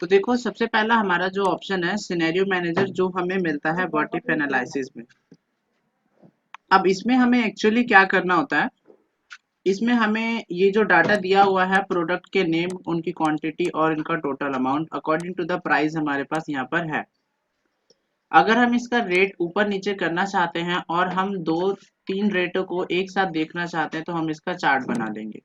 तो देखो सबसे पहला हमारा जो ऑप्शन है सिनेरियो मैनेजर, जो हमें मिलता है व्हाट इफ एनालिसिस में। अब इसमें हमें एक्चुअली क्या करना होता है, इसमें हमें ये जो डाटा दिया हुआ है प्रोडक्ट के नेम, उनकी क्वांटिटी और इनका total amount according to the price हमारे पास यहाँ पर है। अगर हम इसका रेट ऊपर नीचे करना चाहते हैं और हम दो तीन रेटों को एक साथ देखना चाहते हैं तो हम इसका चार्ट बना लेंगे।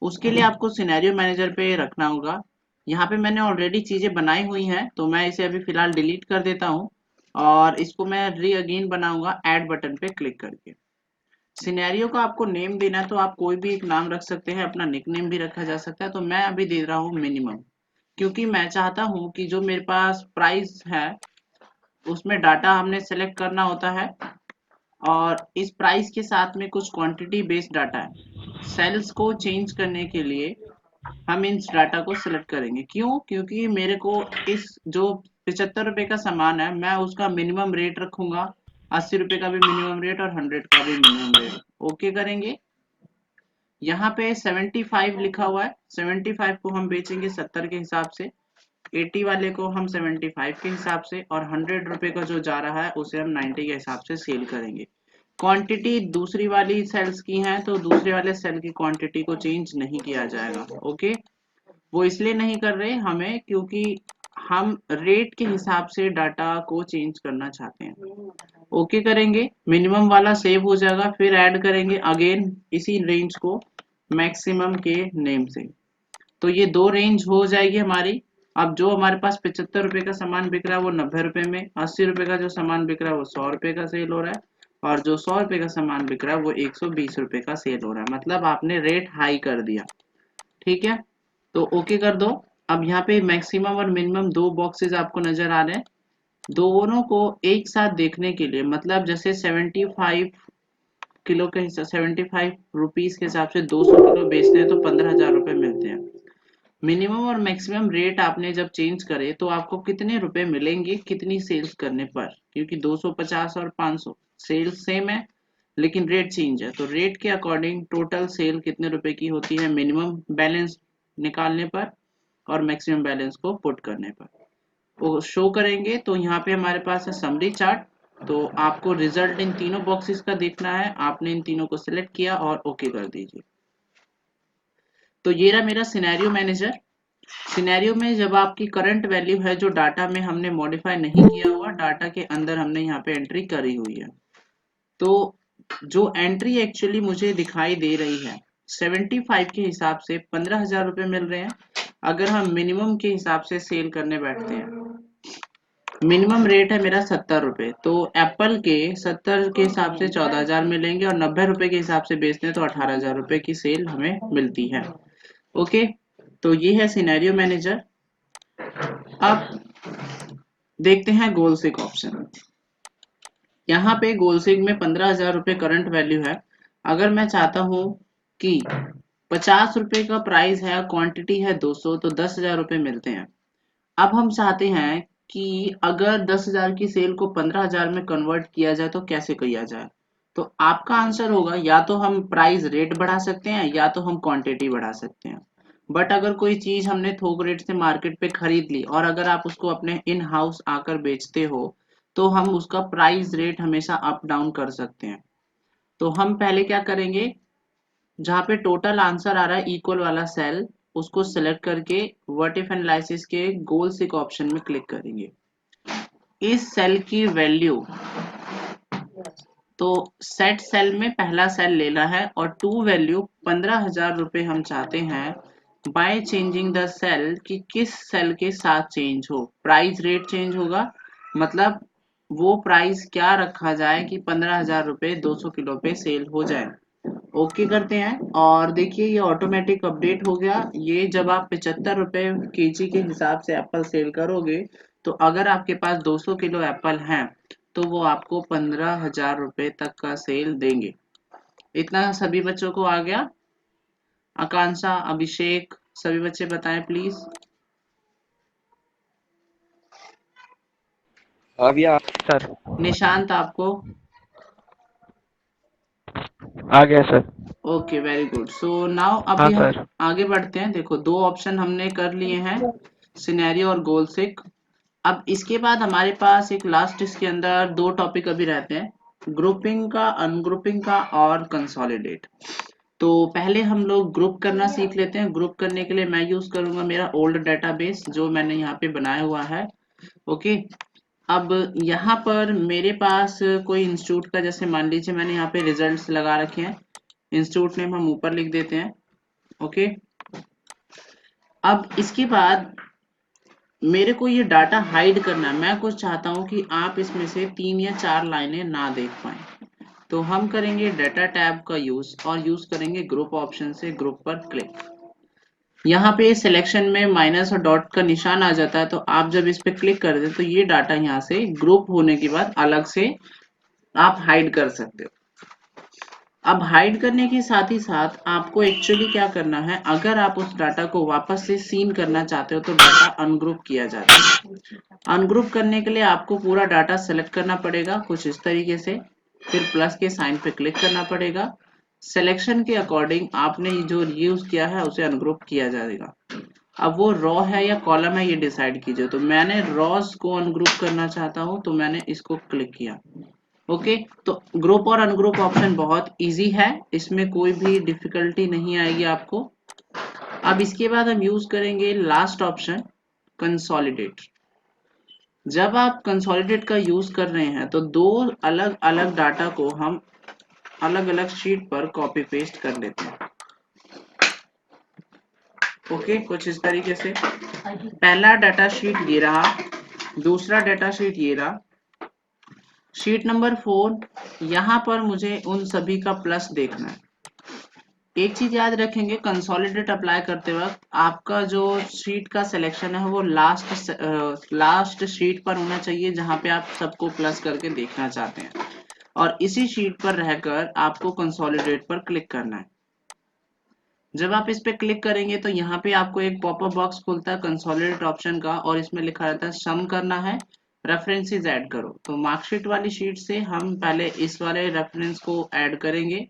उसके लिए आपको सिनेरियो मैनेजर पे रखना होगा। यहाँ पे मैंने ऑलरेडी चीजें बनाई हुई हैं तो मैं इसे अभी फिलहाल डिलीट कर देता हूँ और इसको मैं री अगेन बनाऊंगा ऐड बटन पे क्लिक करके। सिनेरियो का आपको नेम देना है तो आप कोई भी एक नाम रख सकते हैं, अपना निक नेम भी रखा जा सकता है। तो मैं अभी दे रहा हूँ मिनिमम, क्योंकि मैं चाहता हूँ कि जो मेरे पास प्राइस है उसमें डाटा हमने सेलेक्ट करना होता है और इस प्राइस के साथ में कुछ क्वांटिटी बेस्ड डाटा है। सेल्स को चेंज करने के लिए हम इस डाटा को सिलेक्ट करेंगे। क्यों? क्योंकि मेरे को इस जो 75 रुपए का सामान है मैं उसका मिनिमम रेट रखूंगा, 80 रुपए का भी मिनिमम रेट और 100 का भी मिनिमम रेट। ओके करेंगे। यहाँ पे 75 लिखा हुआ है, 75 को हम बेचेंगे 70 के हिसाब से, 80 वाले को हम 75 के हिसाब से और 100 रुपए का जो जा रहा है उसे हम 90 के हिसाब से सेल करेंगे। क्वांटिटी दूसरी वाली सेल्स की है तो दूसरे वाले सेल की क्वांटिटी को चेंज नहीं किया जाएगा। ओके, वो इसलिए नहीं कर रहे हमें क्योंकि हम रेट के हिसाब से डाटा को चेंज करना चाहते हैं। ओके करेंगे, मिनिमम वाला सेव हो जाएगा, फिर ऐड करेंगे अगेन इसी रेंज को मैक्सिमम के नेम से। तो ये दो रेंज हो जाएगी हमारी। अब जो हमारे पास 75 रुपए का सामान बिक रहा है वो 90 रुपए में, 80 रुपए का जो सामान बिक रहा है वो 100 रुपए का सेल हो रहा है और जो 100 रुपए का सामान बिक रहा है वो 120 रुपए का सेल हो रहा है। मतलब आपने रेट हाई कर दिया। ठीक है, तो ओके कर दो। अब यहाँ पे मैक्सिमम और मिनिमम दो बॉक्सेस आपको नजर आ रहे हैं। दोनों को एक साथ देखने के लिए, मतलब जैसे 75 किलो के हिसाब 75 रुपीज के हिसाब से 200 किलो बेचते हैं तो 15,000 रुपए मिलते हैं। मिनिमम और मैक्सिमम रेट आपने जब चेंज करे तो आपको कितने रुपए मिलेंगे कितनी सेल्स करने पर, क्योंकि 250 और 500 सेल्स सेम है लेकिन रेट चेंज है, तो रेट के अकॉर्डिंग टोटल सेल कितने रुपए की होती है मिनिमम बैलेंस निकालने पर और मैक्सिमम बैलेंस को पुट करने पर वो शो करेंगे। तो यहाँ पे हमारे पास है समरी चार्ट। तो आपको रिजल्ट इन तीनों बॉक्सेस का देखना है, आपने इन तीनों को सिलेक्ट किया और ओके कर दीजिए। तो ये रहा मेरा सिनेरियो मैनेजर। सिनेरियो में जब आपकी करंट वैल्यू है जो डाटा में हमने मॉडिफाई नहीं किया हुआ, डाटा के अंदर हमने यहाँ पे एंट्री करी हुई है, तो जो एंट्री एक्चुअली मुझे दिखाई दे रही है 75 के हिसाब से 15,000 रुपए मिल रहे हैं। अगर हम मिनिमम के हिसाब से सेल करने बैठते हैं, मिनिमम रेट है मेरा 70 रुपए, तो एप्पल के 70 के हिसाब से 14,000 मिलेंगे और 90 रुपए के हिसाब से बेचते हैं तो 18,000 रुपए की सेल हमें मिलती है। ओके, तो ये है सिनेरियो मैनेजर। अब देखते हैं गोलसिक ऑप्शन। यहाँ पे गोलसिक में 15,000 रुपए करंट वैल्यू है। अगर मैं चाहता हूँ कि 50 रुपए का प्राइस है, क्वांटिटी है 200, तो 10,000 रुपए मिलते हैं। अब हम चाहते हैं कि अगर 10,000 की सेल को 15,000 में कन्वर्ट किया जाए तो कैसे किया जाए। तो आपका आंसर होगा या तो हम प्राइस रेट बढ़ा सकते हैं या तो हम क्वांटिटी बढ़ा सकते हैं। बट अगर कोई चीज हमने थोक रेट से मार्केट पे खरीद ली और अगर आप उसको अपने इन हाउस आकर बेचते हो तो हम उसका प्राइस रेट हमेशा अप डाउन कर सकते हैं। तो हम पहले क्या करेंगे, जहाँ पे टोटल आंसर आ रहा है इक्वल वाला सेल, उसको सिलेक्ट करके व्हाट इफ एनालिसिस के गोल सिक ऑप्शन में क्लिक करेंगे। इस सेल की वैल्यू, तो सेट सेल में पहला सेल लेना है और टू वैल्यू 15,000 रुपए हम चाहते हैं बाय चेंजिंग द सेल, कि किस सेल के साथ चेंज हो, प्राइस रेट चेंज होगा, मतलब वो प्राइस क्या रखा जाए कि 15,000 रुपए 200 किलो पे सेल हो जाए। ओके करते हैं और देखिए ये ऑटोमेटिक अपडेट हो गया। ये जब आप 75 रुपए केजी के हिसाब से एप्पल सेल करोगे तो अगर आपके पास 200 किलो एप्पल हैं तो वो आपको 15,000 रुपए तक का सेल देंगे। इतना सभी बच्चों को आ गया? आकांक्षा, अभिषेक, सभी बच्चे बताएं प्लीज। आ गया सर। निशांत आपको? आ गया sir. Okay, very good. So now हाँ अभी हम सर। आगे बढ़ते हैं। देखो दो ऑप्शन हमने कर लिए हैं, सिनेरियो और गोल सिक। अब इसके बाद हमारे पास एक लास्ट इसके अंदर दो टॉपिक अभी रहते हैं, ग्रुपिंग का, अनग्रुपिंग का और कंसोलिडेट। तो पहले हम लोग ग्रुप करना सीख लेते हैं। ग्रुप करने के लिए मैं यूज करूंगा मेरा ओल्ड डेटाबेस जो मैंने यहाँ पे बनाया हुआ है। ओके, अब यहाँ पर मेरे पास कोई इंस्टीट्यूट का, जैसे मान लीजिए मैंने यहाँ पे रिजल्ट्स लगा रखे हैं, इंस्टीट्यूट नेम हम ऊपर लिख देते हैं। ओके, अब इसके बाद मेरे को ये डाटा हाइड करना है। मैं कुछ चाहता हूँ कि आप इसमें से 3 या 4 लाइनें ना देख पाए, तो हम करेंगे डाटा टैब का यूज और यूज करेंगे ग्रुप ऑप्शन से ग्रुप पर क्लिक। यहाँ पे सिलेक्शन में माइनस और डॉट का निशान आ जाता है, तो आप जब इस पे क्लिक कर दें तो ये डाटा यहाँ से ग्रुप होने के बाद अलग से आप हाइड कर सकते हो। अब हाइड करने के साथ ही साथ आपको एक्चुअली क्या करना है, अगर आप उस डाटा को वापस से सीन करना चाहते हो तो डाटा अनग्रुप किया जाता है। अनग्रुप करने के लिए आपको पूरा डाटा सेलेक्ट करना पड़ेगा कुछ इस तरीके से, फिर प्लस के साइन पे क्लिक करना पड़ेगा। सिलेक्शन के अकॉर्डिंग आपने जो यूज किया है उसे अनग्रुप किया जाएगा। अब वो रॉ है या कॉलम है ये डिसाइड कीजिए। तो मैंने रॉस को अनग्रुप करना चाहता हूँ तो मैंने इसको क्लिक किया। ओके, तो ग्रुप और अनग्रुप ऑप्शन बहुत इजी है, इसमें कोई भी डिफिकल्टी नहीं आएगी आपको। अब इसके बाद हम यूज करेंगे लास्ट ऑप्शन, कंसोलिडेट। जब आप कंसोलिडेट का यूज कर रहे हैं तो दो अलग अलग डाटा को हम अलग अलग शीट पर कॉपी पेस्ट कर लेते हैं। ओके, कुछ इस तरीके से पहला डाटा शीट ये रहा, दूसरा डाटा शीट ये रहा, शीट नंबर 4। यहाँ पर मुझे उन सभी का प्लस देखना है। एक चीज याद रखेंगे, कंसोलिडेट अप्लाई करते वक्त आपका जो शीट का सिलेक्शन है वो लास्ट शीट पर होना चाहिए जहां पे आप सबको प्लस करके देखना चाहते हैं, और इसी शीट पर रहकर आपको कंसोलिडेट पर क्लिक करना है। जब आप इस पे क्लिक करेंगे तो यहाँ पे आपको एक पॉपअप बॉक्स खुलता है कंसोलिडेट ऑप्शन का, और इसमें लिखा रहता है सम करना है, रेफरेंसेस ऐड करो। तो मार्कशीट वाली शीट से हम पहले इस वाले रेफरेंस को ऐड करेंगे,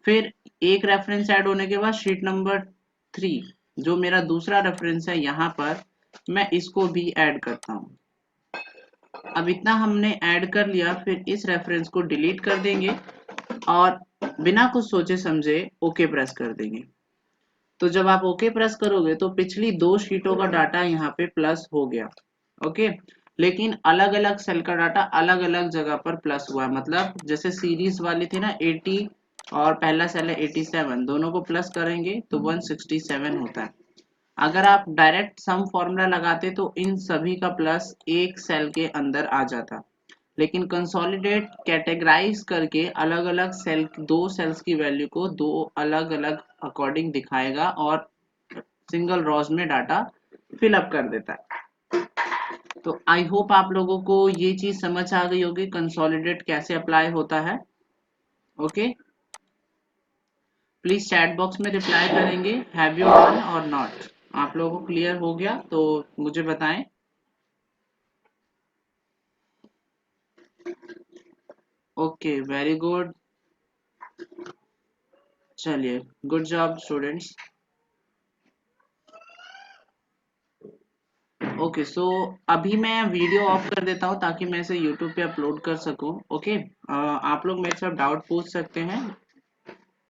फिर एक रेफरेंस ऐड होने के बाद शीट नंबर 3 जो मेरा दूसरा रेफरेंस है यहाँ पर मैं इसको भी ऐड करता हूँ। अब इतना हमने ऐड कर लिया, फिर इस रेफरेंस को डिलीट कर देंगे और बिना कुछ सोचे समझे ओके प्रेस कर देंगे। तो जब आप ओके प्रेस करोगे तो पिछली दो शीटों का डाटा यहाँ पे प्लस हो गया। ओके, लेकिन अलग अलग सेल का डाटा अलग अलग जगह पर प्लस हुआ है। मतलब जैसे सीरीज वाली थी ना 80 और पहला सेल है 87, दोनों को प्लस करेंगे तो 167 होता है। अगर आप डायरेक्ट सम फॉर्मूला लगाते तो इन सभी का प्लस एक सेल के अंदर आ जाता, लेकिन कंसोलिडेट कैटेगराइज करके अलग अलग सेल, दो सेल्स की वैल्यू को दो अलग अलग अकॉर्डिंग दिखाएगा और सिंगल रॉज में डाटा फिल अप कर देता है। तो आई होप आप लोगों को ये चीज समझ आ गई होगी कंसोलिडेट कैसे अप्लाई होता है। ओके, प्लीज चैट बॉक्स में रिप्लाई करेंगे हैव यू डन और नॉट। आप लोगों को क्लियर हो गया तो मुझे बताएं। ओके, वेरी गुड, चलिए, गुड जॉब स्टूडेंट्स। ओके, सो अभी मैं वीडियो ऑफ कर देता हूँ ताकि मैं इसे यूट्यूब पे अपलोड कर सकूँ। ओके, आप लोग मेरे से डाउट पूछ सकते हैं।